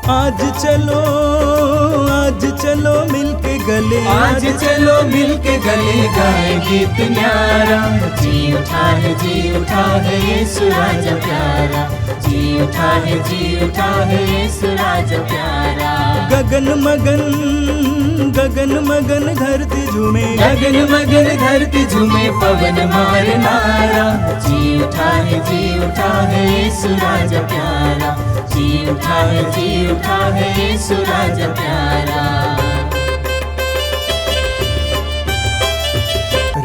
आज चलो मिलके गले, आज चलो मिलके गले गाए गीत न्यारा। जी उठा है यीशु राजा प्यारा, जी उठा है यीशु राजा प्यारा। गगन मगन धरती झूमे, गगन मगन धरती झूमे पवन मार नारा। जी उठा है यीशु राजा प्यारा, जी उठा है यीशु राजा प्यारा।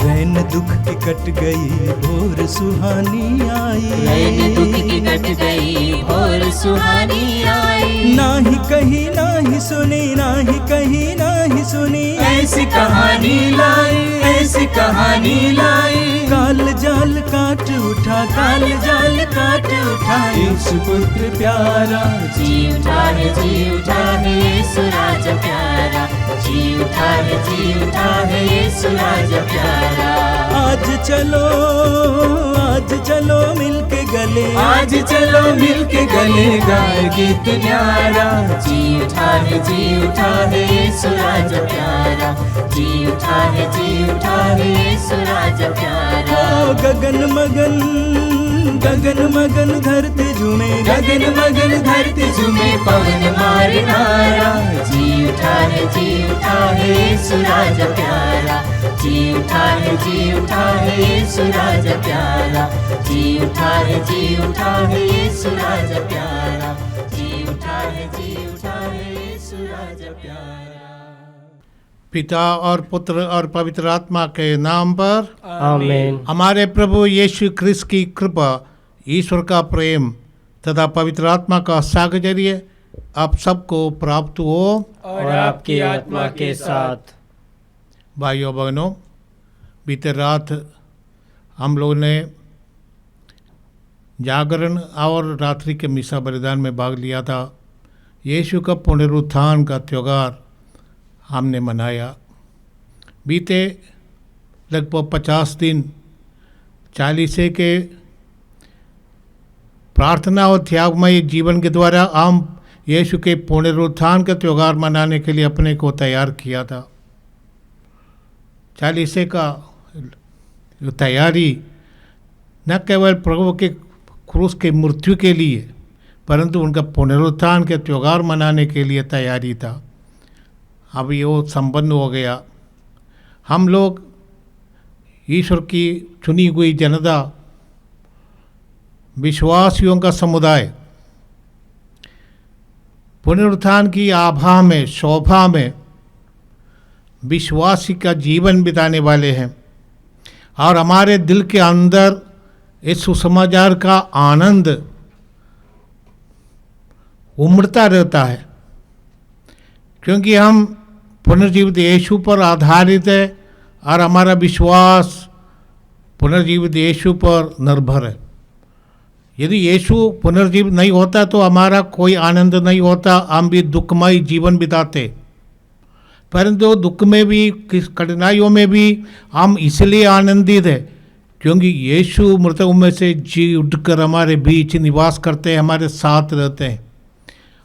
रैन दुख की कट गई भोर सुहानी आई, रैन दुख की कट गई भोर सुहानी आई। नाही कहीं नाही सुनी, नाही कहीं नाही सुनी, ऐसी कहानी लाई, ऐसी कहानी लाई। काल जाल काट उठा, काल जाल काट उठा यीशु पुत्र प्यारा। जी उठा है यीशु राजा प्यारा, जी उठा है यीशु राजा प्यारा। आज चलो मिलके गले, आज चलो मिलके गले गाए गीत न्यारा। जी उठा है यीशु राजा प्यारा, जी उठा है यीशु राजा प्यारा। ओ गगन मगन धरती झूमे, गगन मगन धरती झूमे पवन मार नारा। जी उठा है यीशु राजा प्यारा, जी उठा है यीशु राजा प्यारा, जी उठा है यीशु राजा प्यारा, जी उठा है यीशु राजा प्यारा। पिता और पुत्र और पवित्र आत्मा के नाम पर आमीन। हमारे प्रभु यीशु ख्रिस्त की कृपा, ईश्वर का प्रेम तथा पवित्र आत्मा का साहचर्य आप सबको प्राप्त हो और आपकी आत्मा के साथ। भाइयों बहनों, बीते रात हम लोगों ने जागरण और रात्रि के मिसा बलिदान में भाग लिया था। यीशु का पुनरुत्थान का त्यौहार हमने मनाया। बीते लगभग 50 दिन चालीसे के प्रार्थना और त्यागमय जीवन के द्वारा हम यीशु के पुनरुत्थान का त्यौहार मनाने के लिए अपने को तैयार किया था। चालीसे का तैयारी न केवल प्रभु के क्रूस के मृत्यु के लिए परंतु उनका पुनरुत्थान के त्यौहार मनाने के लिए तैयारी था। अब ये वो संपन्न हो गया। हम लोग ईश्वर की चुनी हुई जनता, विश्वासियों का समुदाय पुनरुत्थान की आभा में, शोभा में विश्वासी का जीवन बिताने वाले हैं और हमारे दिल के अंदर इस सुसमाचार का आनंद उमड़ता रहता है, क्योंकि हम पुनर्जीवित यीशु पर आधारित है और हमारा विश्वास पुनर्जीवित यीशु पर निर्भर है। यदि यीशु पुनर्जीवित नहीं होता तो हमारा कोई आनंद नहीं होता, हम भी दुखमय जीवन बिताते। परंतु दुख में भी, कठिनाइयों में भी हम इसलिए आनंदित हैं क्योंकि यीशु मृतकों में से जी उठकर हमारे बीच निवास करते हैं, हमारे साथ रहते हैं।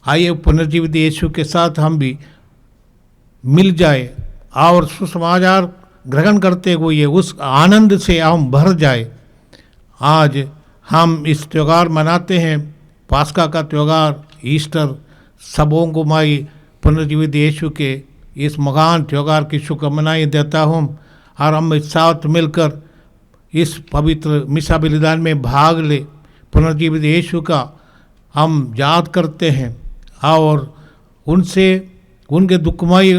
आइए पुनर्जीवित यीशु के साथ हम भी मिल जाए और सुसमाचार ग्रहण करते हुए उस आनंद से हम भर जाए। आज हम इस त्यौहार मनाते हैं, पास्का का त्यौहार, ईस्टर। सबों को मैं पुनर्जीवित यीशु के इस महान त्यौहार की शुभकामनाएं देता हूँ और हम साथ मिलकर इस पवित्र मिसा बलिदान में भाग ले पुनर्जीवित यीशु का हम याद करते हैं और उनसे उनके दुखमय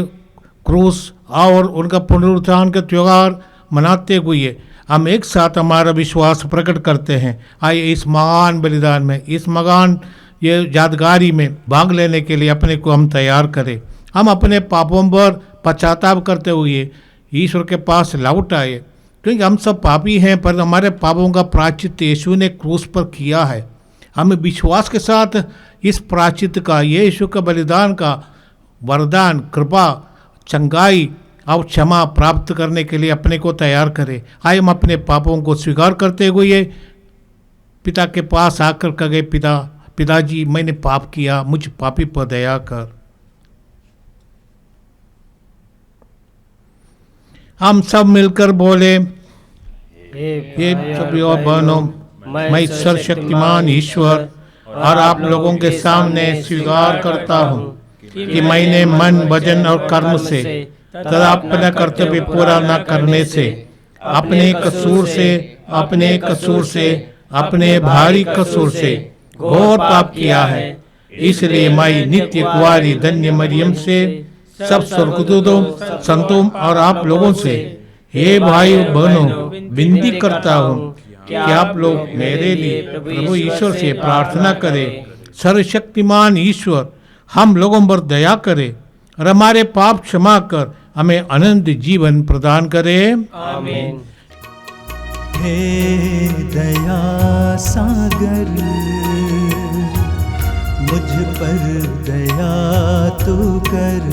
क्रूस और उनका पुनरुत्थान का त्यौहार मनाते हुए हम एक साथ हमारा विश्वास प्रकट करते हैं। आइए इस महान बलिदान में, इस महान ये यादगारी में भाग लेने के लिए अपने को हम तैयार करें। हम अपने पापों पर पश्चाताप करते हुए ईश्वर के पास लौट आए, क्योंकि हम सब पापी हैं पर हमारे पापों का प्रायश्चित यीशु ने क्रूस पर किया है। हमें विश्वास के साथ इस प्रायश्चित का, यीशु का बलिदान का वरदान, कृपा, चंगाई और क्षमा प्राप्त करने के लिए अपने को तैयार करें। आइए हम अपने पापों को स्वीकार करते हुए पिता के पास आकर कहे, पिता पिताजी मैंने पाप किया, मुझ पापी पर दया कर। हम सब मिलकर बोले, ये सभी और बहनों, मैं सर्वशक्तिमान ईश्वर और आप लोगों के सामने स्वीकार करता हूँ कि मैंने मन, वचन और कर्म से तथा अपना कर्तव्य पूरा न करने से, अपने कसूर से, अपने भारी कसूर से घोर पाप किया है। इसलिए मैं नित्य कुंवारी धन्य मरियम से, सब स्वर्गदूतों, संतों और आप लोगों से, हे भाई बहनों, विनती करता हूँ कि आप लोग मेरे लिए प्रभु ईश्वर से प्रार्थना करें। सर्वशक्तिमान ईश्वर हम लोगों पर दया करे और हमारे पाप क्षमा कर हमें अनंत जीवन प्रदान करे। आमीन। हे दया सागर, मुझ पर दया तू कर।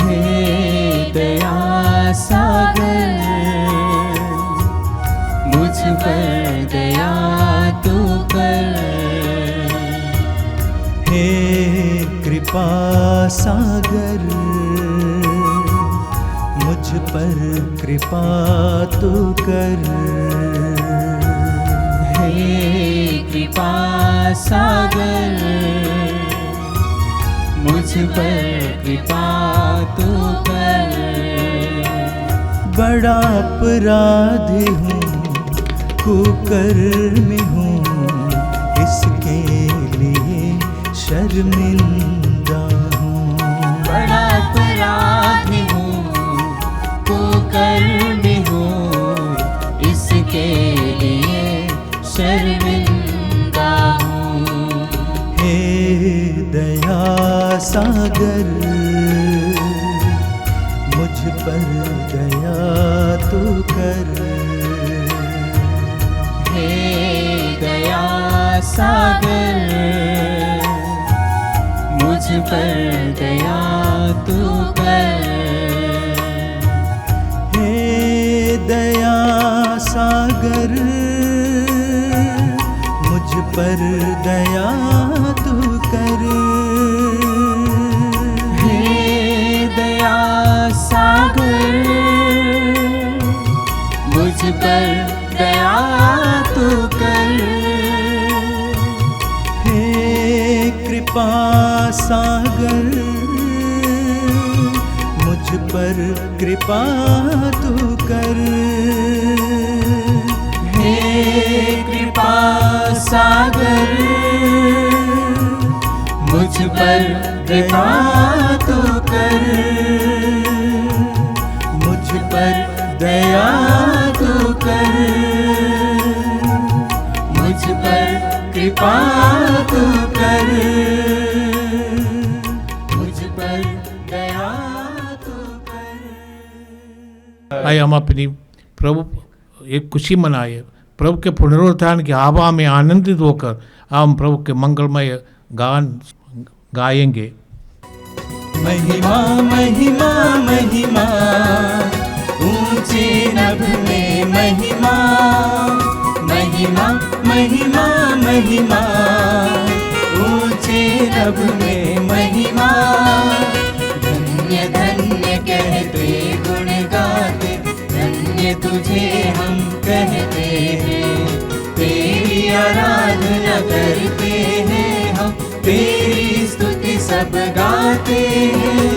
हे दया सागर, मुझ पर दया तू कर। हे कृपा सागर, मुझ पर कृपा तू कर। हे कृपा सागर, मुझ पर कृपा तू कर। बड़ा अपराधी हूँ, कुकर्मी हूँ, इसके लिए शर्मिंदा हूँ। बड़ा अपराधी हूँ, कुकर्मी हूँ, इसके लिए शर्मिंदा हूँ। हे दया सागर, मुझ पर दया तू कर। हे दया सागर, मुझ पर दया तू कर। हे दया सागर, मुझ पर दया तू कर। हे दया सागर, मुझ पर दया तू कर। हे कृपा सागर, मुझ पर कृपा तू कर। हे कृपा सागर, मुझ पर कृपा तू कर। मुझ पर दया तू कर। मुझ पर कृपा तू कर। मुझ पर दया तू कर। आइए हम अपनी प्रभु एक खुशी मनाए, प्रभु के पुनरुत्थान की हवा में आनंदित होकर हम प्रभु के मंगलमय गान गाएंगे। महिमा महिमा महिमा, ऊंचे नभ में महिमा, महिमा महिमा महिमा, ऊंचे नभ में महिमा। धन्य धन्य कहते गुण गाते, धन्य तुझे हम कहते हैं। तेरी आराधना करते हैं हम, तेरी स्तुति सब गाते हैं।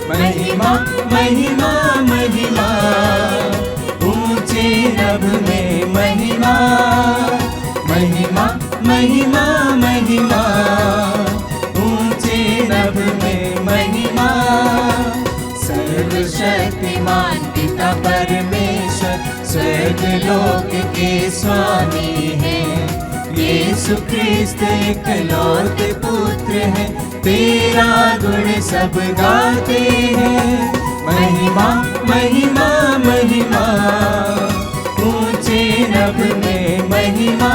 महिमा महिमा महिमा, ऊंचे नभ में महिमा, महिमा महिमा महिमा, ऊंचे नभ में महिमा। सर्वशक्तिमान पिता परमेश्वर, स्वर्ग लोक के स्वामी हैं। यीशु ख्रिस्त इकलौते पुत्र है, तेरा गुण सब गाते हैं। महिमा महिमा महिमा, ऊंचे नभ में महिमा,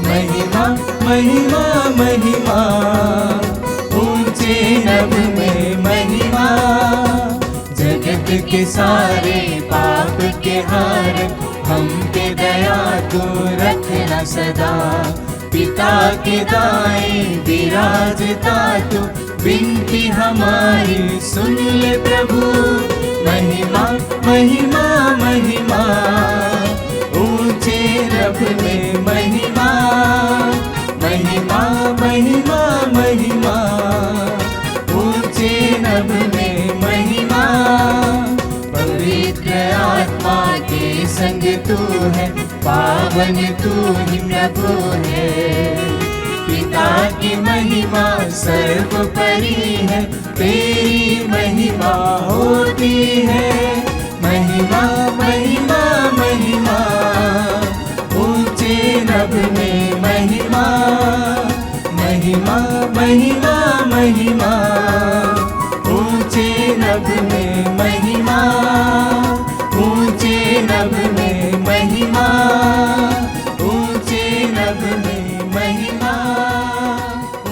महिमा महिमा महिमा, ऊंचे नभ में महिमा। जगत के सारे पाप के हार हम पे दया तू रखना सदा, पिता के दाएं विराजता तू, विनती हमारी सुन ले प्रभु। महिमा महिमा महिमा ऊंचे रब में महिमा, महिमा महिमा महिमा ऊंचे रब में महिमा। पवित्र आत्मा के संग तू है, पावन तू ही प्रभु है। पिता की महिमा सर्वोपरि है, तेरी महिमा होती है। महिमा महिमा महिमा ऊंचे रब में महिमा, महिमा महिमा महिमा ऊंचे रब में महिमा, ऊंचे रब में महिमा, ऊंचे रब में महिमा,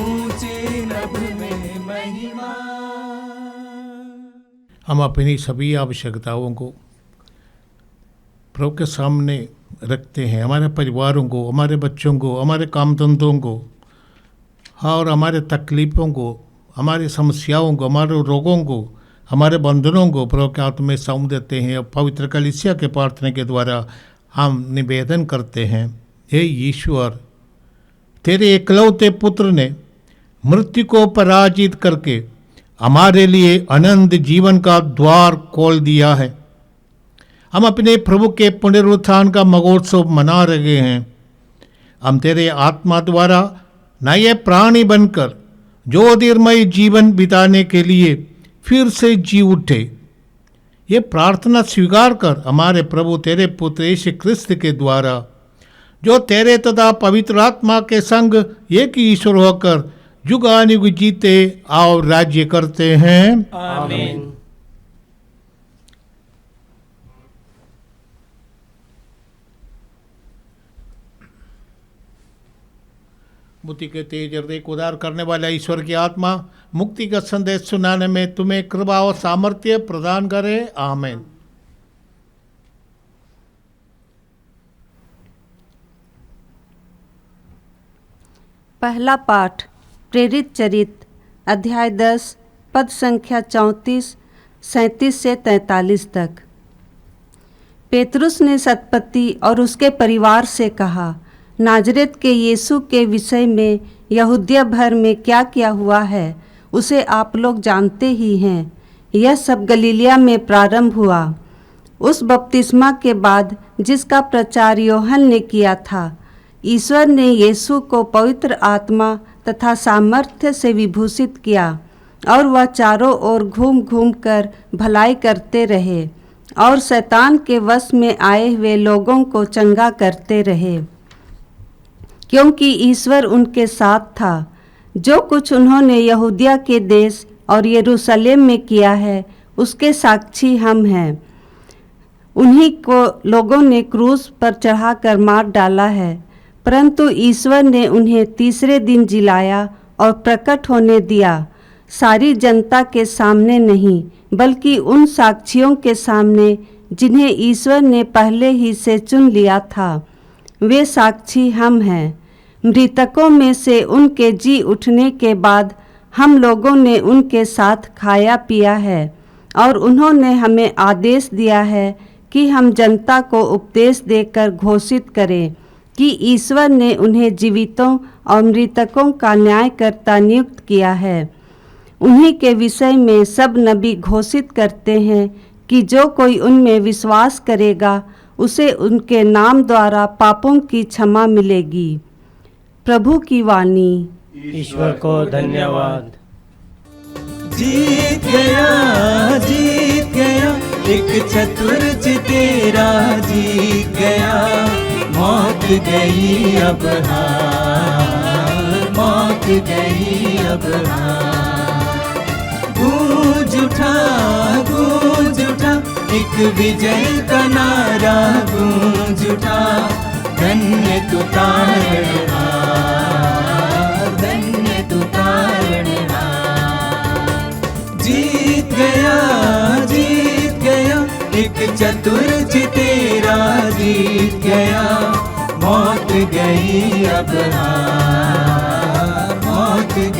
ऊंचे रब में महिमा। हम अपनी सभी आवश्यकताओं को प्रभु के सामने रखते हैं, हमारे परिवारों को, हमारे बच्चों को, हमारे काम धंधों को, और हमारे तकलीफ़ों को, हमारी समस्याओं को, हमारे रोगों को, हमारे बंधनों को प्रभु के हाथ में सौंप देते हैं। और पवित्र कलीसिया के प्रार्थना के द्वारा हम निवेदन करते हैं, हे ईश्वर, तेरे एकलौते पुत्र ने मृत्यु को पराजित करके हमारे लिए अनंत जीवन का द्वार खोल दिया है। हम अपने प्रभु के पुनरुत्थान का महोत्सव मना रहे हैं। हम तेरे आत्मा द्वारा नए प्राणी बनकर ज्योतिर्मय जीवन बिताने के लिए फिर से जी उठे। ये प्रार्थना स्वीकार कर हमारे प्रभु तेरे पुत्र यीशु क्रिस्त के द्वारा, जो तेरे तथा पवित्र आत्मा के संग एक ही ईश्वर होकर जुगानुग जीते और राज्य करते हैं। आमीन। बुद्धि के तेज हृदय को उदार करने वाला ईश्वर की आत्मा मुक्ति का संदेश सुनाने में तुम्हें कृपा और सामर्थ्य प्रदान करे। आमीन। पहला पाठ प्रेरित चरित अध्याय 10 पद संख्या 34, 37 से 43 तक। पेतरुस ने सतपति और उसके परिवार से कहा, नाजरेत के यीशु के विषय में यहूदिया भर में क्या क्या हुआ है उसे आप लोग जानते ही हैं। यह सब गलीलिया में प्रारंभ हुआ, उस बपतिस्मा के बाद जिसका प्रचार यूहन्ना ने किया था। ईश्वर ने यीशु को पवित्र आत्मा तथा सामर्थ्य से विभूषित किया और वह चारों ओर घूम घूम कर भलाई करते रहे और शैतान के वश में आए हुए लोगों को चंगा करते रहे, क्योंकि ईश्वर उनके साथ था। जो कुछ उन्होंने यहूदिया के देश और यरूशलेम में किया है उसके साक्षी हम हैं। उन्हीं को लोगों ने क्रूस पर चढ़ाकर मार डाला है, परंतु ईश्वर ने उन्हें तीसरे दिन जिलाया और प्रकट होने दिया, सारी जनता के सामने नहीं बल्कि उन साक्षियों के सामने जिन्हें ईश्वर ने पहले ही से चुन लिया था। वे साक्षी हम हैं। मृतकों में से उनके जी उठने के बाद हम लोगों ने उनके साथ खाया पिया है और उन्होंने हमें आदेश दिया है कि हम जनता को उपदेश देकर घोषित करें कि ईश्वर ने उन्हें जीवितों और मृतकों का न्यायकर्ता नियुक्त किया है। उन्हीं के विषय में सब नबी घोषित करते हैं कि जो कोई उनमें विश्वास करेगा उसे उनके नाम द्वारा पापों की क्षमा मिलेगी। प्रभु की वाणी। ईश्वर को धन्यवाद। जीत गया एक चतुर तेरा जीत गया, मौत गई अब हार, मौत गई अब हार। गूंज उठा एक विजय का नारा, गूंज उठा धन्य तू तारणहार, धन्य तू तारणहार। जीत गया एक चतुर तेरा जीत गया,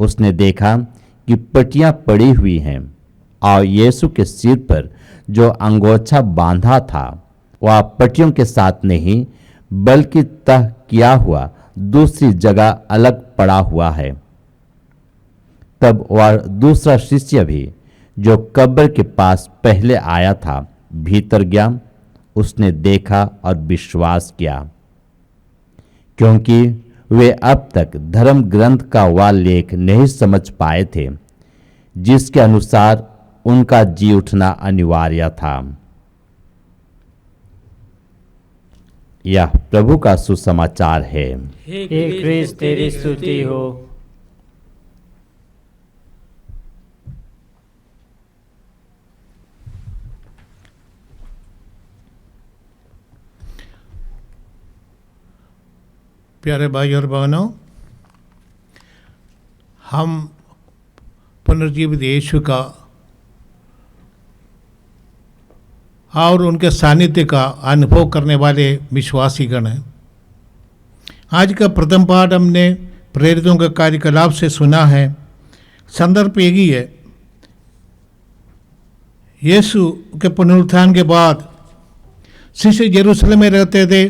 उसने देखा कि पट्टियां पड़ी हुई हैं और यीशु के सिर पर जो अंगोछा बांधा था वह पट्टियों के साथ नहीं बल्कि तह किया हुआ दूसरी जगह अलग पड़ा हुआ है। तब वह दूसरा शिष्य भी जो कब्र के पास पहले आया था भीतर गया। उसने देखा और विश्वास किया, क्योंकि वे अब तक धर्म ग्रंथ का वह लेख नहीं समझ पाए थे जिसके अनुसार उनका जी उठना अनिवार्य था। यह प्रभु का सुसमाचार है। हे क्रिस्त तेरी स्तुति हो। प्यारे भाई और बहनों, हम पुनर्जीवित यीशु का और उनके सानिध्य का अनुभव करने वाले विश्वासीगण हैं। आज का प्रथम पाठ हमने प्रेरितों के कार्यकलाप से सुना है। संदर्भ एक ही है। यीशु के पुनरुत्थान के बाद शिष्य यरूशलेम में रहते थे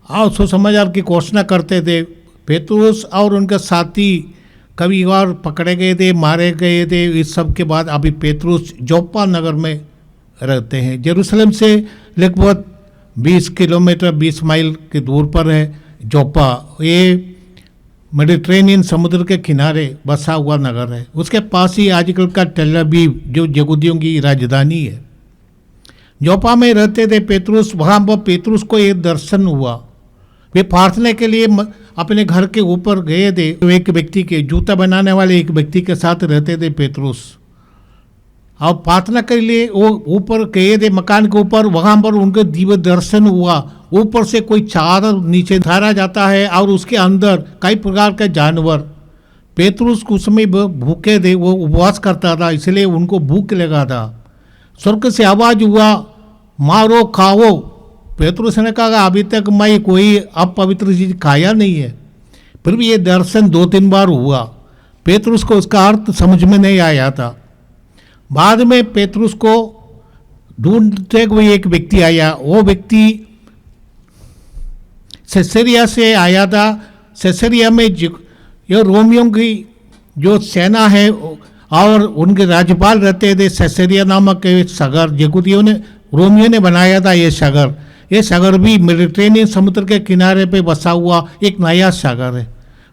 और सुसमाचार की घोषणा करते थे। पेतरुस और उनके साथी कभी और पकड़े गए थे, मारे गए थे। इस सब के बाद अभी पेतरुस जोप्पा नगर में रहते हैं। यरूशलेम से लगभग 20 किलोमीटर 20 माइल के दूर पर है जोप्पा। ये मेडिट्रेनियन समुद्र के किनारे बसा हुआ नगर है। उसके पास ही आजकल का टेल अवीव जो यहूदियों की राजधानी है। जोप्पा में रहते थे पेतरुस। वहाँ पर पेतरुस को एक दर्शन हुआ। वे प्रार्थना के लिए अपने घर के ऊपर गए थे। एक व्यक्ति के जूता बनाने वाले एक व्यक्ति के साथ रहते थे पेतरुस, और प्रार्थना के लिए वो ऊपर गए थे मकान के ऊपर। वहाँ पर उनके दिव्य दर्शन हुआ। ऊपर से कोई चादर नीचे उतारा जाता है और उसके अंदर कई प्रकार के जानवर। पेतरुस उस समय भूखे थे, वो उपवास करता था, इसलिए उनको भूख लगा था। स्वर्ग से आवाज हुआ, मारो खाओ। पेतरुस ने कहा अभी तक मैं कोई अपवित्र चीज खाया नहीं है। फिर भी ये दर्शन 2-3 बार हुआ। पेतरुस को उसका अर्थ समझ में नहीं आया था। बाद में पेतरुस को ढूंढते हुए एक व्यक्ति आया। वो व्यक्ति सेसरिया से आया था। सेसरिया में ये रोमियों की जो सेना है और उनके राज्यपाल रहते थे। सेसरिया नामक एक शहर यहूदियों ने रोमियों ने बनाया था। ये शहर भी मेडिट्रेनियन समुद्र के किनारे पे बसा हुआ एक नया शहर है।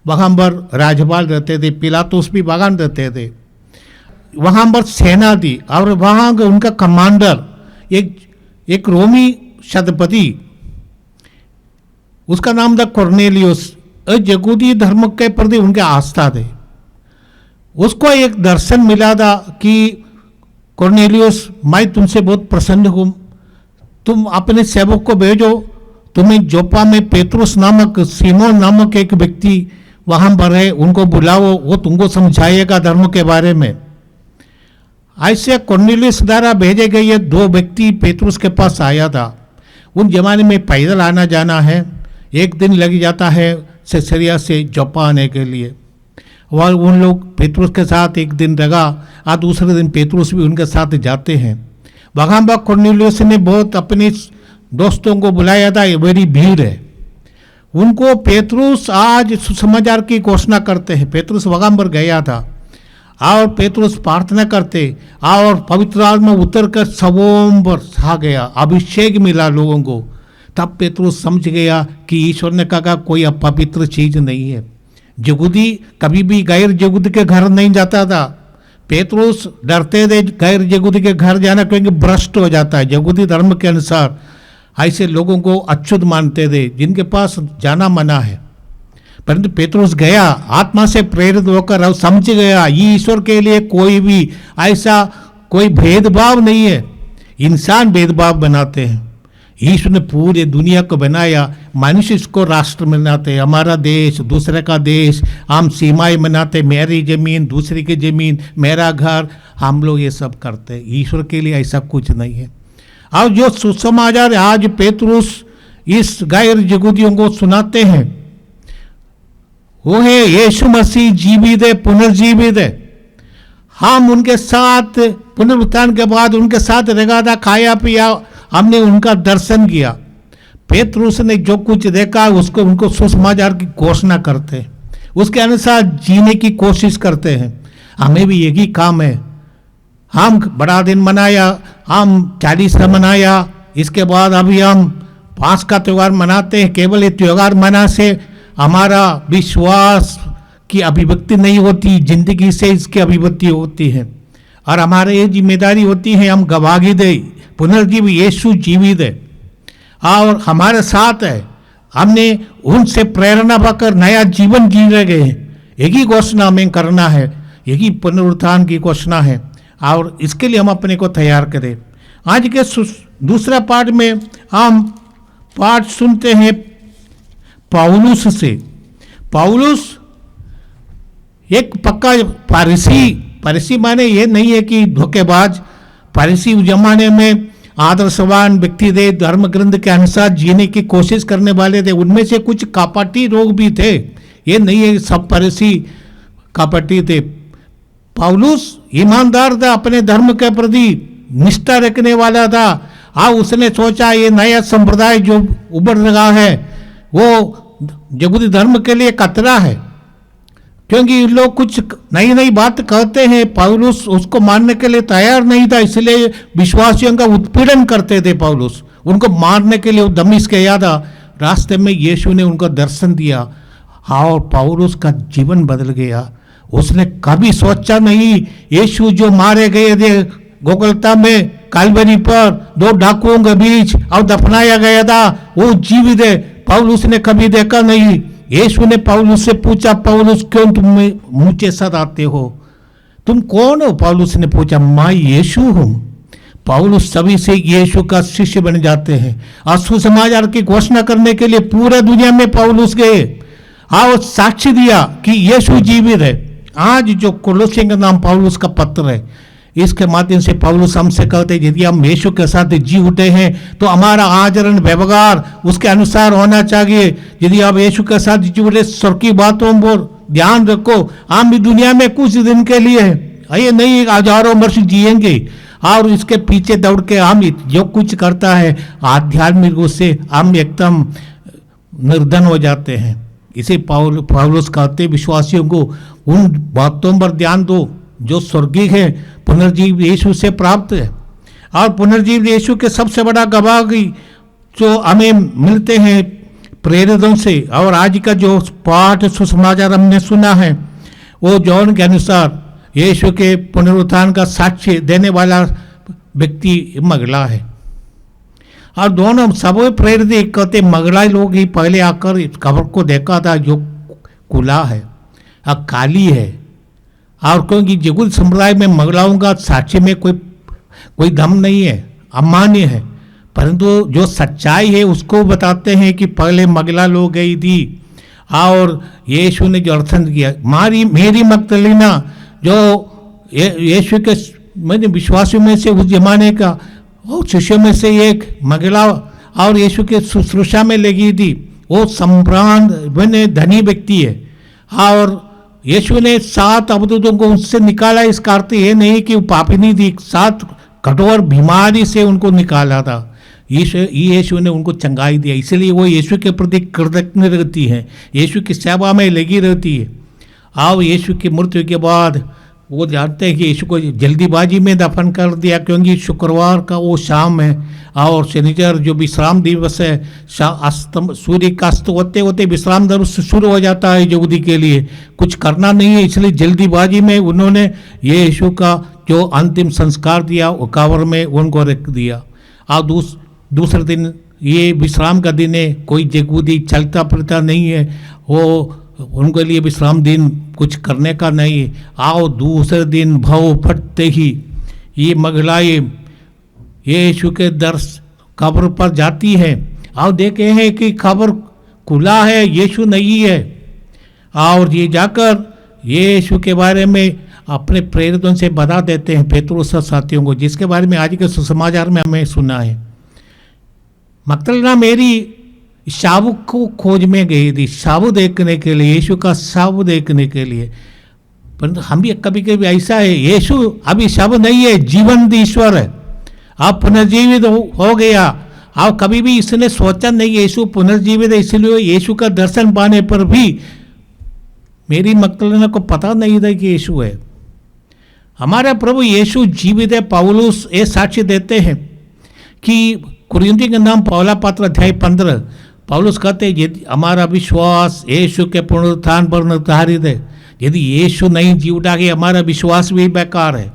वहाँ पर राज्यपाल रहते थे, पिलातुस भी बागान रहते थे। वहाँ पर सेना थी और वहाँ उनका कमांडर एक रोमी शतपति, उसका नाम था कोर्नेलियस। यहूदी धर्म के प्रति उनके आस्था थे। उसको एक दर्शन मिला था कि कोर्नेलियस, मैं तुमसे बहुत प्रसन्न हूँ, तुम अपने सेवक को भेजो, तुम्हें जोप्पा में पेतरुस नामक सीमोन नामक एक व्यक्ति वहाँ पर है, उनको बुलाओ, वो तुमको समझाएगा धर्म के बारे में। ऐसे कोर्नेलियस द्वारा भेजे गए ये 2 व्यक्ति पेतरुस के पास आया था। उन जमाने में पैदल आना जाना है, एक दिन लग जाता है सेसरिया से जोप्पा आने के लिए। और उन लोग पेतरुस के साथ एक दिन लगा और दूसरे दिन पेतरुस भी उनके साथ जाते हैं। वहाँ पर कोर्नेलियस ने बहुत अपने दोस्तों को बुलाया था। ये बड़ी भीड़ है। उनको पेतरुस आज सुसमाचार की घोषणा करते हैं। पेतरुस वहाँ पर गया था और पेतरुस प्रार्थना करते और पवित्र आत्मा उतर कर सबों पर छा गया, अभिषेक मिला लोगों को। तब पेतरुस समझ गया कि ईश्वर ने कहा कोई अपवित्र चीज नहीं है। यहूदी कभी भी गैर यहूदी के घर नहीं जाता था। पेतरुस डरते थे गैर यहूदी के घर जाना, क्योंकि भ्रष्ट हो जाता है। यहूदी धर्म के अनुसार ऐसे लोगों को अछूत मानते थे जिनके पास जाना मना है। परंतु पेतरुस गया आत्मा से प्रेरित होकर और समझ गया ईश्वर के लिए कोई भी ऐसा कोई भेदभाव नहीं है। इंसान भेदभाव बनाते हैं। ईश्वर ने पूरे दुनिया को बनाया, मनुष्य इसको राष्ट्र बनाते, हमारा देश दूसरे का देश, हम सीमाएं बनाते, मेरी जमीन दूसरे की जमीन, मेरा घर, हम लोग ये सब करते हैं। ईश्वर के लिए ऐसा कुछ नहीं है। और जो सुसमाचार आज पेतरुस इस गैर यहूदियों को सुनाते हैं, वो है यीशु मसीह जीवित है, पुनर्जीवित है। हम उनके साथ पुनरुत्थान के बाद उनके साथ रखा था, खाया पिया, हमने उनका दर्शन किया। पेतरुस ने जो कुछ देखा उसको उनको सुसमाचार की घोषणा करते हैं, उसके अनुसार जीने की कोशिश करते हैं। हमें भी यही काम है। हम बड़ा दिन मनाया, हम 40 का मनाया, इसके बाद अभी हम 5 का त्यौहार मनाते हैं। केवल ये त्यौहार मना से हमारा विश्वास की अभिव्यक्ति नहीं होती, जिंदगी से इसकी अभिव्यक्ति होती है। और हमारे ये जिम्मेदारी होती है, हम गवाही दें पुनर्जीव यीशु जीवित है और हमारे साथ है। हमने उनसे प्रेरणा पाकर नया जीवन जी रहे हैं। यही घोषणा हमें करना है, यही पुनरुत्थान की घोषणा है और इसके लिए हम अपने को तैयार करें। आज के दूसरा पाठ में हम पाठ सुनते हैं पौलुस से। पौलुस एक पक्का फारिसी माने ये नहीं है कि धोखेबाज। फारिसी उस जमाने में आदर्शवान व्यक्ति थे, धर्म ग्रंथ के अनुसार जीने की कोशिश करने वाले थे। उनमें से कुछ कपटी लोग भी थे, ये नहीं है सब फारिसी कपटी थे। पौलुस ईमानदार था, अपने धर्म के प्रति निष्ठा रखने वाला था। उसने सोचा ये नया संप्रदाय जो उभर रहा है वो यहूदी धर्म के लिए खतरा है, क्योंकि लोग कुछ नई नई बात कहते हैं। पौलुस उसको मानने के लिए तैयार नहीं था, इसलिए विश्वासियों का उत्पीड़न करते थे। पौलुस उनको मारने के लिए वो दमिश्क गया था। रास्ते में यीशु ने उनको दर्शन दिया और पौलुस का जीवन बदल गया। उसने कभी सोचा नहीं यीशु जो मारे गए थे गोगलता में कालवरी पर 2 डाकुओं के बीच और दफनाया गया था, वो जीवित है। पौलुस ने कभी देखा नहीं। यीशु ने पौलुस से पूछा, पौलुस क्यों तुम मुझे सताते हो? तुम कौन हो? पौलुस ने पूछा, मैं यीशु हूँ। पौलुस सभी से यीशु का शिष्य बन जाते हैं और सुसमाचार की घोषणा करने के लिए पूरे दुनिया में पौलुस गए और साक्ष्य दिया कि यीशु जीवित है। आज जो कोलोसियों का नाम पौलुस का पत्र है, इसके माध्यम से पौलुस हमसे कहते हैं यदि हम यीशु के साथ जी उठे हैं तो हमारा आचरण व्यवहार उसके अनुसार होना चाहिए। यदि आप यीशु के साथ जी उठे, स्वर्गीय बातों पर ध्यान रखो। हम भी दुनिया में कुछ दिन के लिए है, ये नहीं हजारों वर्ष जिएंगे और इसके पीछे दौड़ के हम जो कुछ करता है आध्यात्मिक रूप से हम एकदम निर्धन हो जाते हैं। इसे पौलुस कहते विश्वासियों को उन बातों पर ध्यान दो जो स्वर्गीय है, पुनर्जीव यीशु से प्राप्त है। और पुनर्जीव यीशु के सबसे बड़ा गवाही जो हमें मिलते हैं प्रेरितों से। और आज का जो पाठ सुसमाचार हमने सुना है वो जॉन के अनुसार यीशु के पुनरुत्थान का साक्ष्य देने वाला व्यक्ति मगला है। और दोनों सब प्रेरित कहते मगला लोग ही पहले आकर इस खबर को देखा था जो कुला है और काली है। और क्योंकि यहूदी संप्रदाय में महिलाओं का साक्ष्य में कोई दम नहीं है, अमान्य है, परंतु जो सच्चाई है उसको बताते हैं कि पहले महिला लोग गई थी और यीशु ने जो दर्शन किया। मेरी मगदलीना जो यीशु के विश्वासियों में से उस जमाने का और शिष्यों में से एक महिला और यीशु के शुश्रूषा में लगी थी, वो संभ्रांत धनी व्यक्ति है। और यीशु ने 7 अवधूतों को उससे निकाला। इसका अर्थ ये नहीं कि वो पापिनी थी, 7 कठोर बीमारी से उनको निकाला था। यीशु ने उनको चंगाई दिया, इसलिए वो यीशु के प्रति कृतज्ञ रहती है, यीशु की सेवा में लगी रहती है। और यीशु की मृत्यु के बाद वो जानते हैं कि यीशु को जल्दीबाजी में दफन कर दिया, क्योंकि शुक्रवार का वो शाम है और शनिवार जो विश्राम दिवस है, सूर्य का अस्त होते होते विश्राम दिवस शुरू हो जाता है यहूदी के लिए। कुछ करना नहीं है, इसलिए जल्दीबाजी में उन्होंने यीशु का जो अंतिम संस्कार दिया वो कब्र में उनको रख दिया। और दूसरे दिन ये विश्राम का दिन है, कोई यहूदी चलता फिरता नहीं है, वो उनके लिए विश्राम दिन कुछ करने का नहीं। आओ दूसरे दिन भव फटते ही ये महिलाएं यीशु के दर्श कब्र पर जाती है और देखे हैं कि कब्र खुला है, यीशु नहीं है। और ये जाकर यीशु के बारे में अपने प्रेरितों से बता देते हैं, पेतरुस और साथियों को, जिसके बारे में आज के सुसमाचार में हमें सुना है। मगदलीना मेरी शाबुक को खोज में गई थी, शाबु देखने के लिए, यीशु का शाबु देखने के लिए। परंतु हम भी कभी कभी ऐसा है, यीशु अभी शाबु नहीं है, जीवंत ईश्वर है, आप पुनर्जीवित हो गया। आप कभी भी इसने सोचा नहीं यीशु पुनर्जीवित है, इसलिए यीशु का दर्शन पाने पर भी मेरी मकदलीना को पता नहीं था कि यीशु है। हमारा प्रभु यीशु जीवित है। पौलुस ये साक्ष्य देते हैं कि कुरिन्थियों के नाम पहला पत्र अध्याय 15 पौलुस कहते हैं यदि हमारा विश्वास यीशु के पुनरुत्थान पर निर्धारित है, यदि यीशु नहीं जी उठा के हमारा विश्वास भी बेकार है।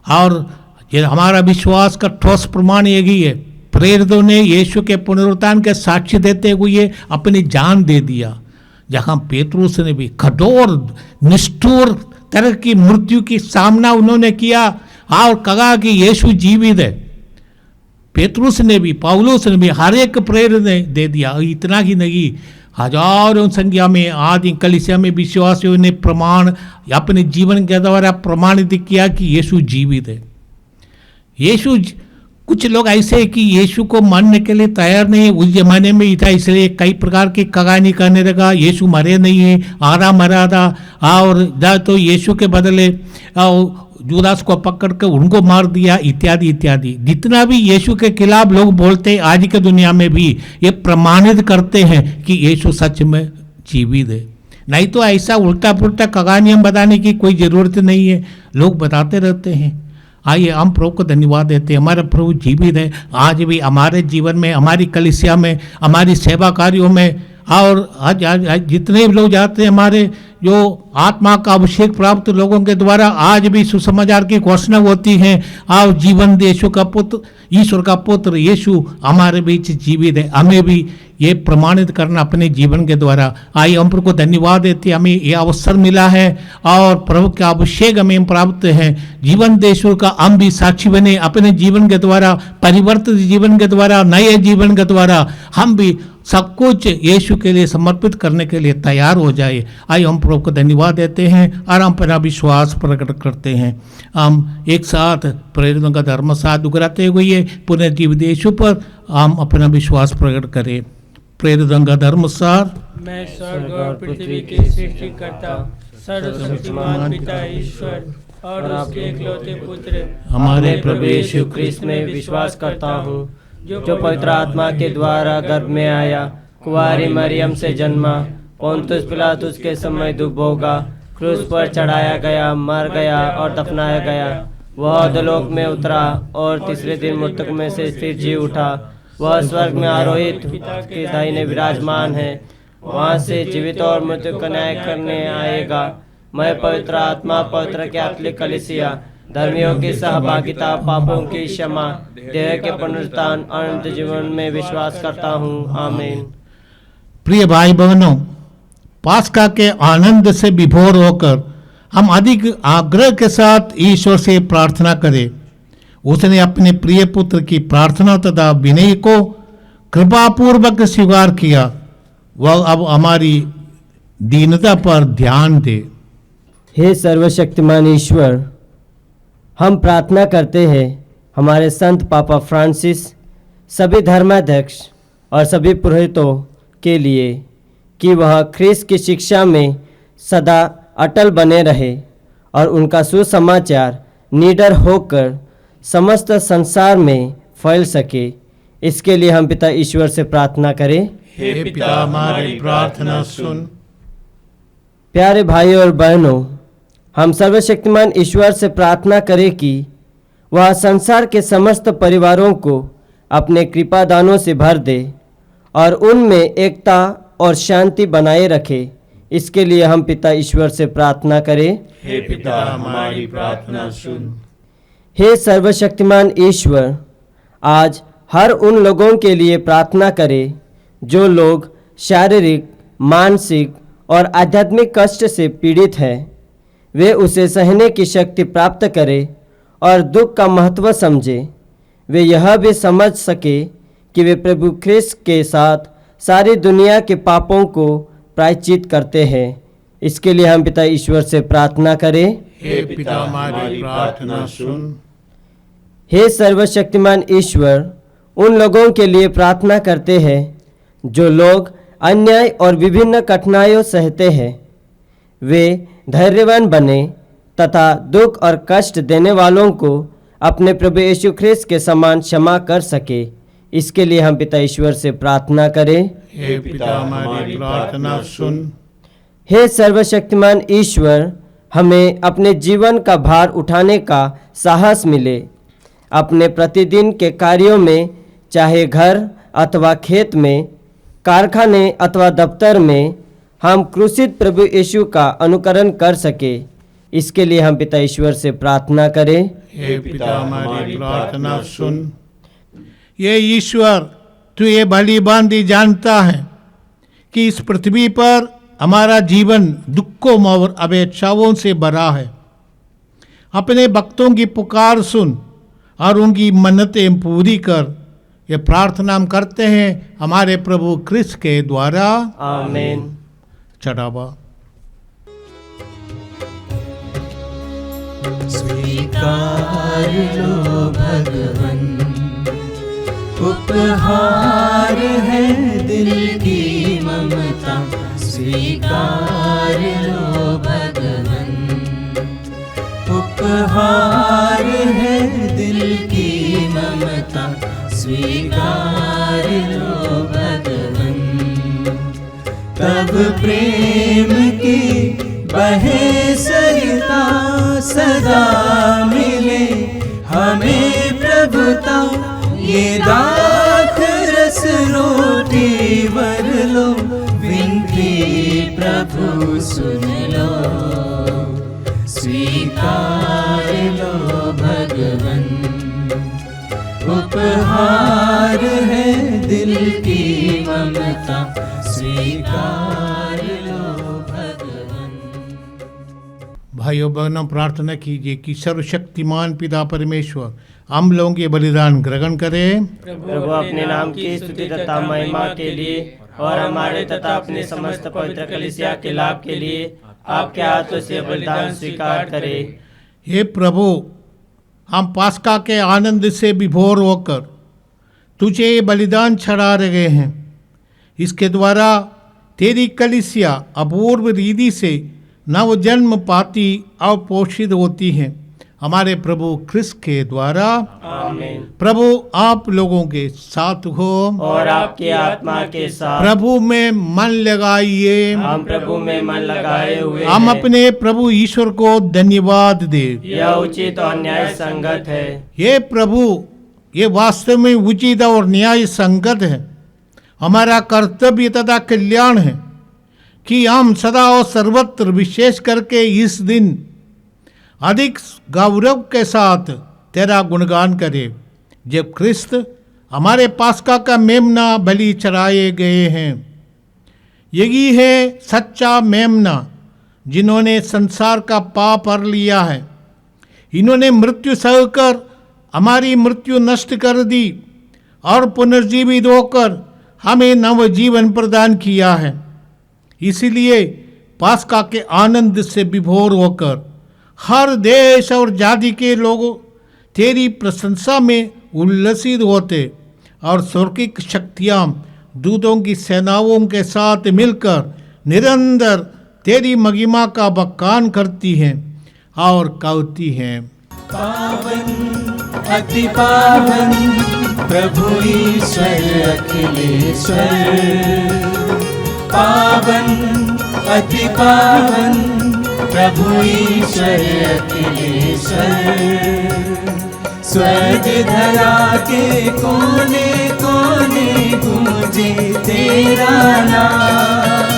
और ये हमारा विश्वास का ठोस प्रमाण यही है, प्रेरितों ने यीशु के पुनरुत्थान के साक्ष्य देते हुए अपनी जान दे दिया। जहाँ पेतरुस ने भी कठोर निष्ठुर तरह की मृत्यु की सामना उन्होंने किया और कहा कि यीशु जीवित है। पेतरुस ने भी, पौलुस ने भी, हर एक प्रेरित ने दे दिया। इतना ही नहीं, हजारों संख्या में आज कलीसिया में विश्वासियों ने प्रमाण अपने जीवन के द्वारा प्रमाणित किया कि यीशु जीवित है। यीशु, कुछ लोग ऐसे हैं कि यीशु को मानने के लिए तैयार नहीं है। उस जमाने में ही था, इसलिए कई प्रकार की कहानी करने लगा, यीशु मरे नहीं है, आरा मरा था, और तो यीशु के बदले जुदास को पकड़ कर उनको मार दिया, इत्यादि इत्यादि। जितना भी यीशु के खिलाफ लोग बोलते हैं आज के दुनिया में भी ये प्रमाणित करते हैं कि यीशु सच में जीवित है। नहीं तो ऐसा उल्टा पुल्टा कहानियां बताने की कोई ज़रूरत नहीं है, लोग बताते रहते हैं। आइए हम प्रभु को धन्यवाद देते हैं, हमारा प्रभु जीवित है। आज भी हमारे जीवन में, हमारी कलीसिया में, हमारी सेवा कार्यों में, और आज जितने भी लोग जाते हैं, हमारे जो आत्मा का अभिषेक प्राप्त लोगों के द्वारा आज भी सुसमाचार की घोषणा होती है, और जीवन यीशु का पुत्र, ईश्वर का पुत्र यीशु हमारे बीच जीवित है। हमें भी ये प्रमाणित करना अपने जीवन के द्वारा। आइए हम प्रभु को धन्यवाद देते हैं, हमें ये अवसर मिला है और प्रभु का अभिषेक हमें प्राप्त है। जीवन ईश्वर का हम भी साक्षी बने अपने जीवन के द्वारा, परिवर्तित जीवन के द्वारा, नए जीवन के द्वारा हम भी सब कुछ यीशु के लिए समर्पित करने के लिए तैयार हो जाए। आइए हम प्रभु को धन्यवाद देते हैं और हम अपना विश्वास प्रकट करते हैं। हम एक साथ प्रेरितों का धर्म साथ दोहराते हुए पुनर्जीवित यीशु पर हम अपना विश्वास प्रकट करें। प्रेरितों का धर्म सार, मैं स्वर्ग और पृथ्वी की सृष्टि करता सर्वशक्तिमान पिता ईश्वर और उसके इकलौते पुत्र हमारे प्रभु यीशु क्रिस्त में विश्वास करता हूँ, जो पवित्र आत्मा के द्वारा गर्भ में आया, कुंवारी मरियम से जन्मा, पोंतुस पिलातुस के समय दुख भोगा, क्रूस पर चढ़ाया गया, मर गया और दफनाया गया। वह अधोलोक में उतरा और तीसरे दिन मृतक में से फिर जी उठा। वह स्वर्ग में आरोहित के दाहिने विराजमान है, वहाँ से जीवित और मृत्यु का न्याय करने आएगा। मैं पवित्र आत्मा, पवित्र कैथोलिक कलीसिया, धर्मियों की सहभागिता, पापों की क्षमा, देह के पुनरुत्थान, अनंत जीवन में विश्वास करता हूँ। आमीन। प्रिय भाई बहनों, पास्का के आनंद से विभोर होकर हम अधिक आग्रह के साथ ईश्वर से प्रार्थना करें। उसने अपने प्रिय पुत्र की प्रार्थना तथा विनय को कृपापूर्वक स्वीकार किया। वह अब हमारी दीनता पर ध्यान दे। हे सर्वशक्तिमान ईश्वर, हम प्रार्थना करते हैं हमारे संत पापा फ्रांसिस, सभी धर्माध्यक्ष और सभी पुरोहितों के लिए कि वह ख्रीस्त की शिक्षा में सदा अटल बने रहे और उनका सुसमाचार निडर होकर समस्त संसार में फैल सके। इसके लिए हम पिता ईश्वर से प्रार्थना करें। हे पिता, हमारी प्रार्थना सुन। प्यारे भाइयों और बहनों, हम सर्वशक्तिमान ईश्वर से प्रार्थना करें कि वह संसार के समस्त परिवारों को अपने कृपा दानों से भर दे और उनमें एकता और शांति बनाए रखे। इसके लिए हम पिता ईश्वर से प्रार्थना करें। हे पिता, हमारी प्रार्थना सुन। हे सर्वशक्तिमान ईश्वर, आज हर उन लोगों के लिए प्रार्थना करें जो लोग शारीरिक, मानसिक और आध्यात्मिक कष्ट से पीड़ित हैं। वे उसे सहने की शक्ति प्राप्त करें और दुख का महत्व समझें। वे यह भी समझ सके कि वे प्रभु ख्रिस्त के साथ सारी दुनिया के पापों को प्रायश्चित करते हैं। इसके लिए हम पिता ईश्वर से प्रार्थना करें। हे पिता, हमारी प्रार्थना सुन। हे सर्वशक्तिमान ईश्वर, उन लोगों के लिए प्रार्थना करते हैं जो लोग अन्याय और विभिन्न कठिनाइयों सहते हैं वे धैर्यवान बने तथा दुख और कष्ट देने वालों को अपने प्रभु यीशु ख्रिस्त के समान क्षमा कर सके। इसके लिए हम पिता ईश्वर से प्रार्थना करें। हे पिता हमारी प्रार्थना सुन। हे सर्वशक्तिमान ईश्वर, हमें अपने जीवन का भार उठाने का साहस मिले। अपने प्रतिदिन के कार्यों में, चाहे घर अथवा खेत में, कारखाने अथवा दफ्तर में, हम क्रूसित प्रभु यीशु का अनुकरण कर सके। इसके लिए हम पिता ईश्वर से प्रार्थना करें। हे पिता हमारी प्रार्थना सुन। ये ईश्वर, तू ये भली भांति जानता है कि इस पृथ्वी पर हमारा जीवन दुखों और अपेक्षाओं से भरा है। अपने भक्तों की पुकार सुन और उनकी मन्नतें पूरी कर। ये प्रार्थना हम करते हैं हमारे प्रभु क्रिस्त के द्वारा, आमीन। चढ़ावा। स्वीकार लो भगवन, उपहार है दिल की ममता। स्वीकार लो भगवन, उपहार है दिल की ममता। स्वीकार लो भगवन, तब प्रेम की बहे सरिता सदा मिले हमें प्रभुता। ये दाख रस रोटी वर लो, विनती प्रभु सुन लो। स्वीकार लो भगवन, उपहार है दिल की ममता। स्वीकार लो भगवन। भाइयों बहनों, प्रार्थना कीजिए कि सर्वशक्तिमान पिता परमेश्वर हम लोगों के बलिदान ग्रहण करें। प्रभु अपने नाम की स्तुति तथा महिमा के लिए और हमारे तथा अपने समस्त पवित्र कलीसिया के लाभ के लिए आपके हाथों से बलिदान स्वीकार करें। हे प्रभु, हम पास्का के आनंद से विभोर होकर तुझे ये बलिदान चढ़ा रहे हैं। इसके द्वारा तेरी कलीसिया अपूर्व रीति से नव जन्म पाती और पोषित होती है हमारे प्रभु क्रिस्त के द्वारा, आमीन। प्रभु आप लोगों के साथ हो और आपकी आत्मा के साथ। प्रभु में मन लगाइए। हम प्रभु में मन लगाए हुए हम हैं। अपने प्रभु ईश्वर को धन्यवाद दे। यह उचित और न्याय संगत है। ये प्रभु, ये वास्तव में उचित और न्याय संगत है। हमारा कर्तव्य तथा कल्याण है कि हम सदा और सर्वत्र, विशेष करके इस दिन, अधिक गौरव के साथ तेरा गुणगान करें, जब ख्रिस्त हमारे पास्का का मेमना बलि चढ़ाए गए हैं। यही है सच्चा मेमना जिन्होंने संसार का पाप हर लिया है। इन्होंने मृत्यु सहकर हमारी मृत्यु नष्ट कर दी और पुनर्जीवित होकर हमें नव जीवन प्रदान किया है। इसीलिए पास्का के आनंद से विभोर होकर हर देश और जाति के लोग तेरी प्रशंसा में उल्लसित होते और स्वर्गिक शक्तियाँ दूतों की सेनाओं के साथ मिलकर निरंतर तेरी महिमा का बखान करती हैं और कहती हैं, पावन अति पावन प्रभु ईश्वर अखिलेश्वर। पावन अति पावन प्रभु ईश्वर अखिलेश्वर। स्वर्ग धरा के कोने कोने गूंजे तेरा नाम।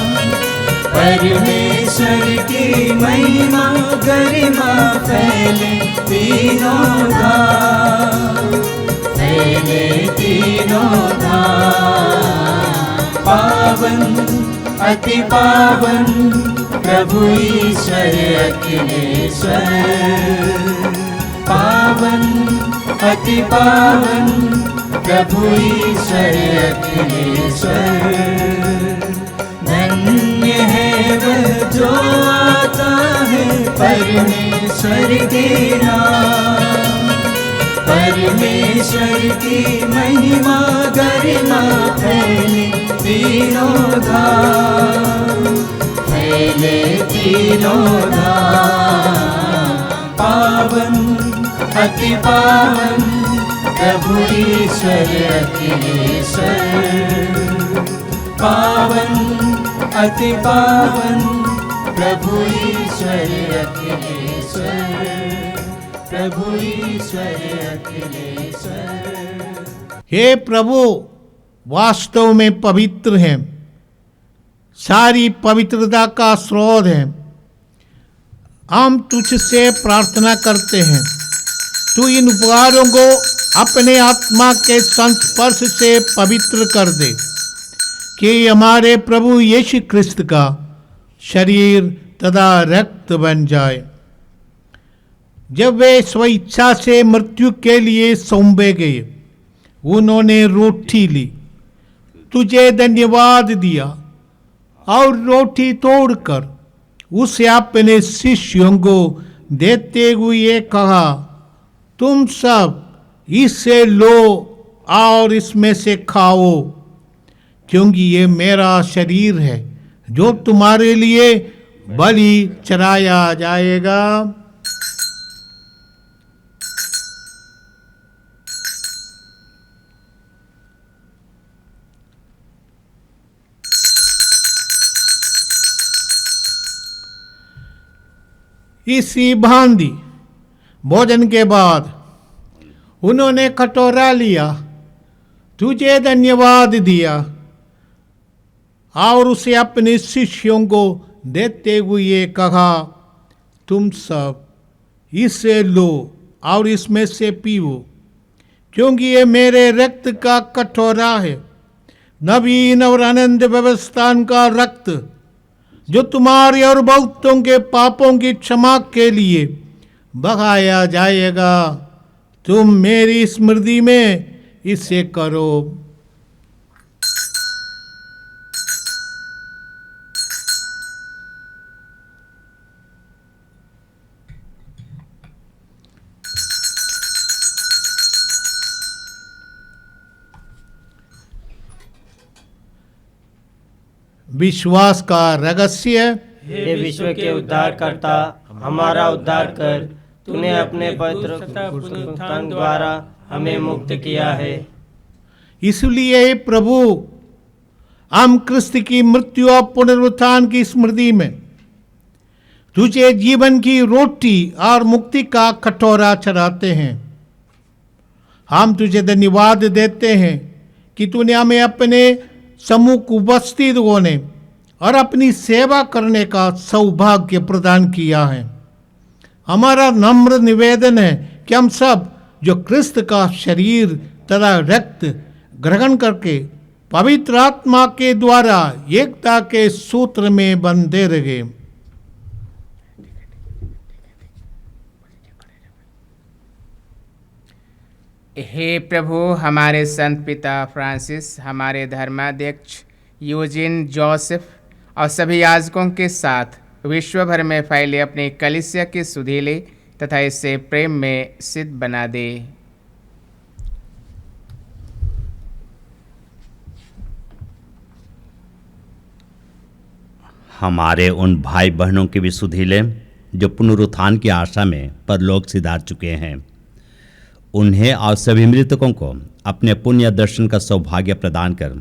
परमेश्वर की महिमा गरिमा फैले तीनों धाम, फैले तीनों धाम। पावन अति पावन प्रभु ईश्वर अखिलेश्वर। पावन अति पावन प्रभु ईश्वर अखिलेश्वर। धन्य है वह जो आता है परमेश्वर के नाम। परमेश्वर ईश्वर की महिमा गरिमा फैले तीनों धाम, फैले तीनों धाम। पावन अति पावन प्रभु ईश्वर अखिलेश्वर, पावन अति पावन प्रभु ईश्वर अखिलेश्वर, प्रभु ईश्वर अखिलेश्वर। हे प्रभु वास्तव में पवित्र हैं, सारी पवित्रता का स्रोत है। हम तुझसे प्रार्थना करते हैं, तू इन उपहारों को अपने आत्मा के संस्पर्श से पवित्र कर दे, कि हमारे प्रभु यीशु क्रिस्त का शरीर तथा रक्त बन जाए। जब वे स्वेच्छा से मृत्यु के लिए सौंपे गए, उन्होंने रोटी ली, तुझे धन्यवाद दिया और रोटी तोड़कर उसे अपने शिष्यों को देते हुए कहा, तुम सब इससे लो और इसमें से खाओ, क्योंकि ये मेरा शरीर है जो तुम्हारे लिए बलि चढ़ाया जाएगा। इसी भांति भोजन के बाद उन्होंने कटोरा लिया, तुझे धन्यवाद दिया और उसे अपने शिष्यों को देते हुए कहा, तुम सब इससे लो और इसमें से पीओ, क्योंकि ये मेरे रक्त का कटोरा है, नवीन और आनंद व्यवस्थान का रक्त, जो तुम्हारे और बहुतों के पापों की क्षमा के लिए बहाया जाएगा। तुम मेरी स्मृति में इसे करो। विश्वास का रहस्य। हे विश्व के उद्धारकर्ता, हमारा उद्धार कर। तूने अपने पवित्र पुनरुत्थान द्वारा हमें मुक्त किया है। इसलिए प्रभु, हम क्रिस्त की मृत्यु और पुनरुत्थान की स्मृति में तुझे जीवन की रोटी और मुक्ति का कटोरा चढ़ाते हैं। हम तुझे धन्यवाद देते हैं कि तूने हमें अपने सम्मुख उपस्थित होने और अपनी सेवा करने का सौभाग्य प्रदान किया है। हमारा नम्र निवेदन है कि हम सब जो क्रिस्त का शरीर तथा रक्त ग्रहण करके पवित्र आत्मा के द्वारा एकता के सूत्र में बंधे रहे। हे प्रभु, हमारे संत पिता फ्रांसिस, हमारे धर्माध्यक्ष यूजिन जोसेफ और सभी याजकों के साथ विश्व भर में फैले अपने कलीसिया के सुधीले तथा इसे प्रेम में सिद्ध बना दे। हमारे उन भाई बहनों के भी सुधीले जो पुनरुत्थान की आशा में परलोक सिधार चुके हैं, उन्हें और सभी मृतकों को अपने पुण्य दर्शन का सौभाग्य प्रदान कर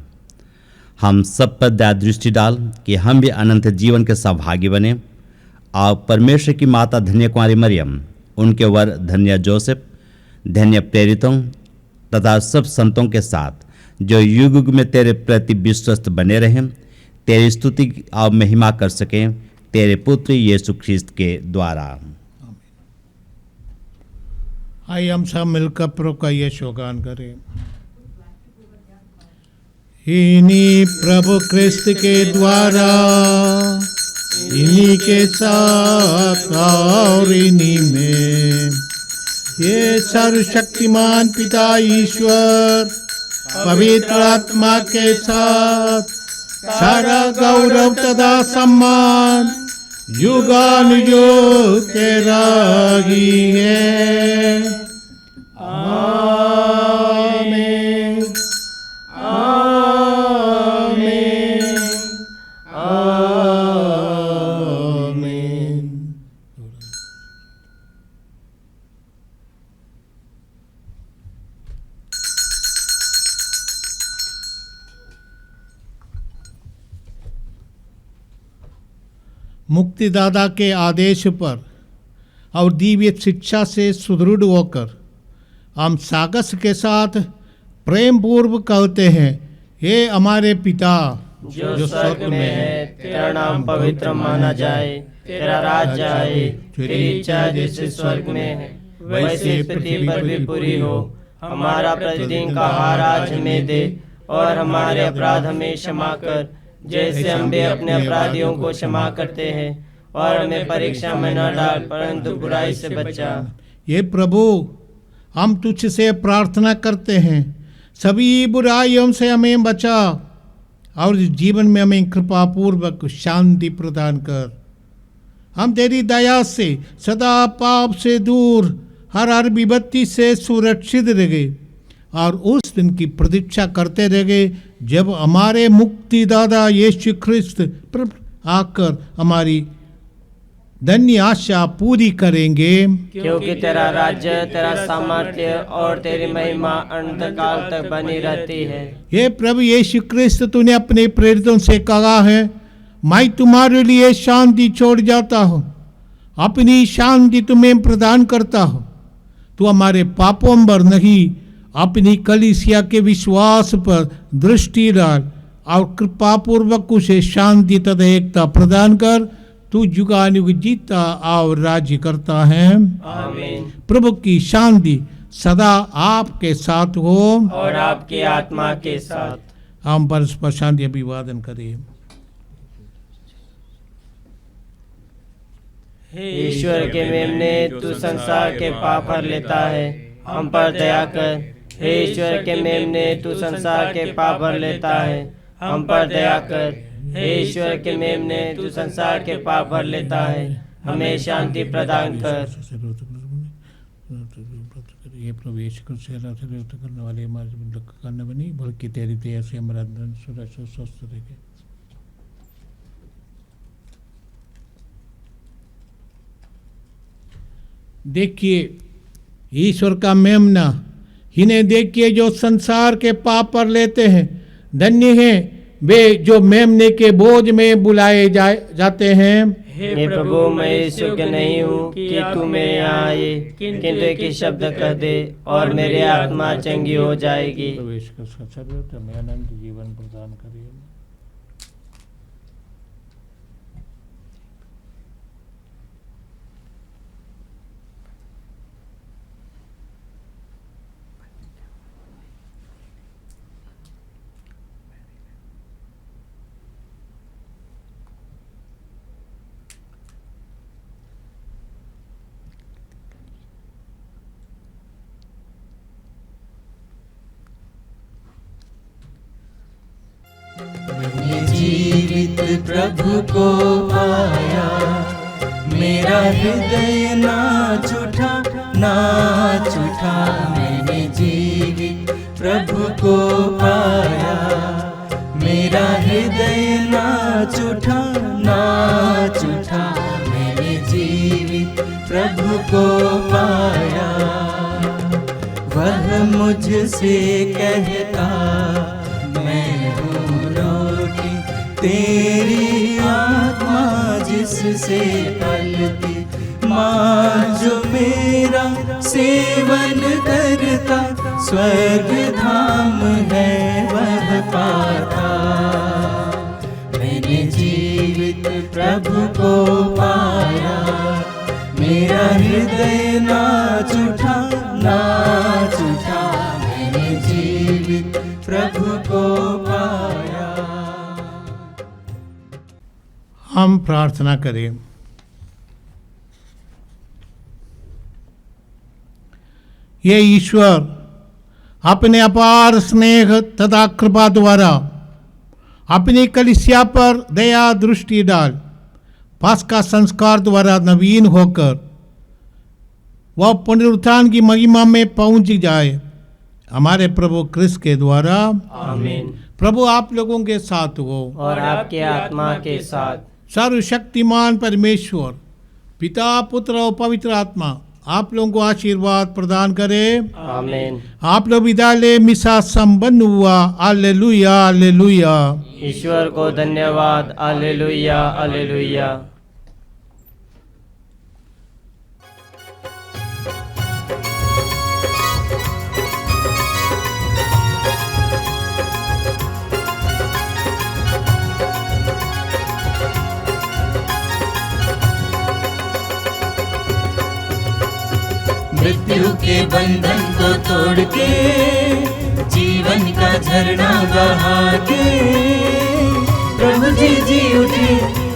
हम सब पर दया दृष्टि डाल कि हम भी अनंत जीवन के सौभागी बने। और परमेश्वर की माता धन्य कुमारी मरियम, उनके वर धन्य जोसेफ, धन्य प्रेरितों तथा सब संतों के साथ जो युग युग में तेरे प्रति विश्वस्त बने रहें, तेरी स्तुति और महिमा कर सकें, तेरे पुत्र यीशु ख्रिस्त के द्वारा। आइए हम सब मिलकर प्रभु का ये शोगान करें। इन्हीं प्रभु क्रिस्त के द्वारा, इन्हीं के साथ और इन्हीं में ये सर्वशक्तिमान पिता ईश्वर पवित्र आत्मा के साथ सारा गौरव तथा सम्मान युगानुयुग तेरा ही है। आमीन। मुक्तिदाता के आदेश पर और दिव्य शिक्षा से सुदृढ़ होकर हम साहस के साथ प्रेम पूर्वक कहते हैं, हे हमारे पिता जो स्वर्ग में है, तेरा नाम पवित्र माना जाए, तेरा राज्य आए, तेरी इच्छा जैसे स्वर्ग में है वैसे पृथ्वी पर भी पूरी हो। हमारा प्रतिदिन का आहार आज हमें दे, और हमारे अपराध हमें क्षमा कर जैसे हम भी अपने अपराधियों को क्षमा करते हैं, और हमें परीक्षा में न डाल परंतु बुराई से बचा। ये प्रभु, हम तुझसे प्रार्थना करते हैं, सभी बुराइयों से हमें बचा और जीवन में हमें कृपा पूर्वक शांति प्रदान कर। हम तेरी दया से सदा पाप से दूर, हर विपत्ति से सुरक्षित रहे और उस दिन की प्रतीक्षा करते रहे जब हमारे मुक्तिदाता यीशु ख्रिस्त आकर हमारी धन्य आशा पूरी करेंगे। क्योंकि तेरा राज्य, तेरा सामर्थ्य और तेरी महिमा अनंत काल तक बनी रहती है। हे प्रभु यीशु ख्रिस्त, तूने अपने प्रेरितों से कहा है, मैं तुम्हारे लिए शांति छोड़ जाता हूँ, अपनी शांति तुम्हें प्रदान करता हूँ। तू हमारे पापों पर नहीं, अपनी कलीसिया के विश्वास पर दृष्टि डाल और कृपा पूर्वक उसे शांति तथा एकता प्रदान कर। तू युगानुयुग जीता और राज्य करता है। आमीन। प्रभु की शांति सदा आपके साथ हो और आपकी आत्मा के साथ। हम परस्पर शांति अभिवादन करें। ईश्वर के मेमने, तू संसार के पाप हर लेता है, हम पर दया कर। हे ईश्वर के मेमने, तू संसार के पाप हर लेता है, हम पर दया कर। हे ईश्वर के मेमने, तू संसार के पाप भर लेता है, हमें शांति प्रदान कर। ये प्रवेश कर करने वाले हमारे करने में नहीं, बल्कि तेरी दया से हमारा सुरक्षित स्वस्थ रहे। देखिए ईश्वर का मेमना, इन्हें देखिए जो संसार के पाप पर लेते हैं। धन्य हैं वे जो मेमने के बोझ में बुलाए जाते हैं। हे प्रभु, मैं इस योग्य नहीं हूँ कि तू मेरे यहाँ आए, किंतु एक ही शब्द कह दे और मेरी आत्मा चंगी हो जाएगी। प्रवेश कर सकते मैं अनंत जीवन प्रदान करिए। जीवित प्रभु को पाया, मेरा हृदय नाच उठा, नाच उठा। मैंने जीवित प्रभु को पाया, मेरा हृदय नाच उठा, नाच उठा। मैंने जीवित प्रभु को पाया। वह मुझसे कहता, मैं हूँ रोटी तेरी आत्मा जिससे पलती, माँ जो मेरा सेवन करता, स्वर्ग धाम है वह पाता। मैंने जीवित प्रभु को पाया, मेरा हृदय नाच उठा, नाच उठा। मैंने जीवित प्रभु को पाया। हम प्रार्थना करें। ये ईश्वर अपने अपार स्नेह तथा कृपा द्वारा अपनी कलीसिया पर दया दृष्टि डाल, पास्का संस्कार द्वारा नवीन होकर वह पुनरुत्थान की महिमा में पहुंच जाए, हमारे प्रभु क्रिस्त के द्वारा। आमीन। प्रभु आप लोगों के साथ हो और आपके आत्मा के साथ। सर्वशक्तिमान परमेश्वर पिता, पुत्र और पवित्र आत्मा आप लोगों को आशीर्वाद प्रदान करे। आमीन। आप लोग विदा ले, मिसा संपन्न हुआ। Hallelujah, hallelujah. ईश्वर को धन्यवाद। Hallelujah, hallelujah. मृत्यु के बंधन को तोड़ के जीवन का झरना बहा के प्रभु जी उठे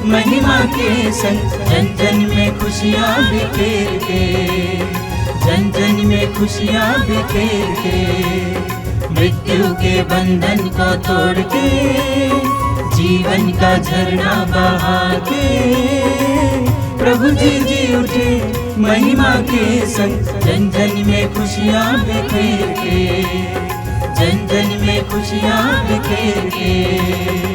महिमा के संग, जन जन में खुशियाँ बिखेर के, जन जन में खुशियाँ बिखेर के। मृत्यु के बंधन को तोड़ के जीवन का झरना बहा के प्रभु जी उठे महिमा के संग, जन जन में खुशियाँ बिखेर के, जन जन में खुशियाँ बिखेर के।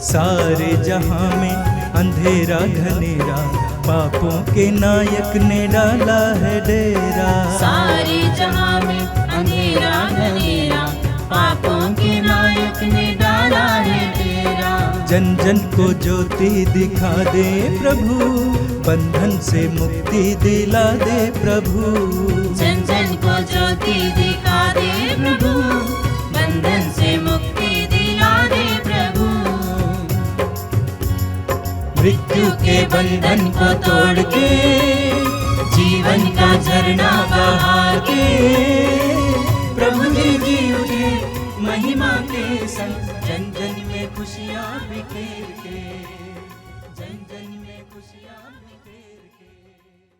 सारे जहां में अंधेरा घनेरा, पापों के नायक ने डाला है डेरा। सारे जहां में अंधेरा घनेरा, पापों के नायक ने डाला है डेरा। जन जन को ज्योति दिखा दे प्रभु, बंधन से मुक्ति दिला दे प्रभु। जन जन को ज्योति दिखा दे प्रभु, बंधन से मुक्ति दिला दे प्रभु। मृत्यु के बंधन को तोड़ के जीवन का झरना बहा के प्रभु जी उठे महिमा के संग, जन जन में खुशियाँ बिखेर के, जन जन में खुशियाँ बिखेर के।